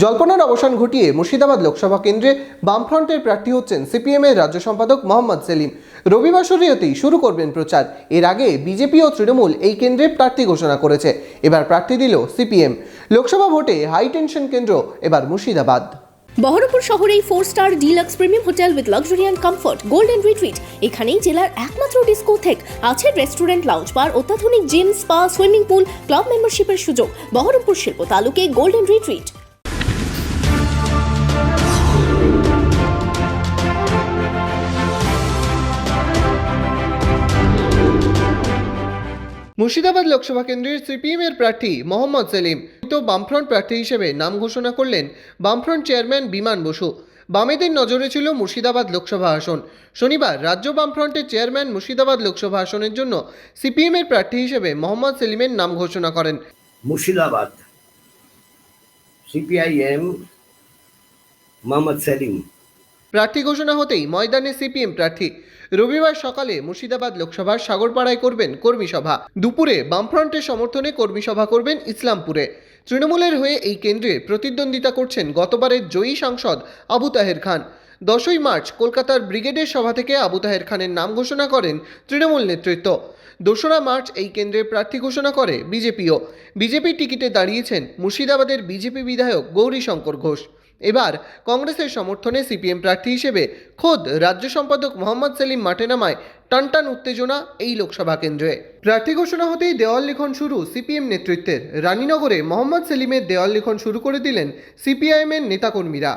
জল্পনার অবসান ঘটিয়ে মুর্শিদাবাদ লোকসভা কেন্দ্রে বামফ্রন্টের প্রার্থী হচ্ছেন সিপিএমের রাজ্য সম্পাদক মোহাম্মদ সেলিম। রবিবার শরীয়তেই শুরু করবেন প্রচার। এর আগে বিজেপি ও তৃণমূল এই কেন্দ্রে প্রার্থী ঘোষণা করেছে, এবার প্রার্থী দিল সিপিএম। লোকসভা ভোটে হাই টেনশন কেন্দ্র এবার মুর্শিদাবাদ। বহরমপুর শহরেই four star deluxe premium hotel with luxury and comfort golden retreat. এখানেই জেলার একমাত্র ডিস্কোথেক, আছে রেস্টুরেন্ট, লাউঞ্জ বার, অত্যাধুনিক gym, spa, swimming pool, club মেম্বারশিপের সুযোগ। বহরমপুর শিল্প তালুকে গোল্ডেন রিট্রিট। মুর্শিদাবাদ লোকসভা কেন্দ্রের সিপিএমের প্রার্থী মোহাম্মদ সেলিম তো বামফ্রন্ট প্রার্থী হিসেবে নাম ঘোষণা করলেন বামফ্রন্ট চেয়ারম্যান বিমান বসু। বামেদের নজরে ছিল মুর্শিদাবাদ লোকসভা আসন। শনিবার রাজ্য বামফ্রন্টের চেয়ারম্যান মুর্শিদাবাদ লোকসভা আসনের জন্য সিপিএমের প্রার্থী হিসেবে মোহাম্মদ সেলিমের নাম ঘোষণা করেন। মুর্শিদাবাদ সিপিআইএম মোহাম্মদ সেলিম। প্রার্থী ঘোষণা হতেই ময়দানে সিপিএম প্রার্থী। রবিবার সকালে মুর্শিদাবাদ লোকসভার সাগরপাড়ায় করবেন কর্মী সভা। দুপুরে বামফ্রন্টের সমর্থনে কর্মী সভা করবেন ইসলামপুরে। তৃণমূলের হয়ে এই কেন্দ্রে প্রতিদ্বন্দ্বিতা করছেন গতবারের জয়ী সাংসদ আবু তাহের খান। 10ই মার্চ কলকাতার ব্রিগেডের সভা থেকে আবু তাহের খানের নাম ঘোষণা করেন তৃণমূল নেতৃত্ব। 2রা মার্চ এই কেন্দ্রে প্রার্থী ঘোষণা করে বিজেপিও। বিজেপির টিকিটে দাঁড়িয়েছেন মুর্শিদাবাদের বিজেপি বিধায়ক গৌরীশঙ্কর ঘোষ। এবার কংগ্রেসের সমর্থনে সিপিএম প্রার্থী হিসেবে খোদ রাজ্য সম্পাদক মোহাম্মদ সেলিম মাঠে নামায় টানটান উত্তেজনা এই লোকসভা কেন্দ্রে। প্রার্থী ঘোষণা হতেই দেওয়াল লিখন শুরু সিপিএম নেতৃত্বের। রানীনগরে মোহাম্মদ সেলিমের দেওয়াল লিখন শুরু করে দিলেন সিপিআইএমের নেতাকর্মীরা।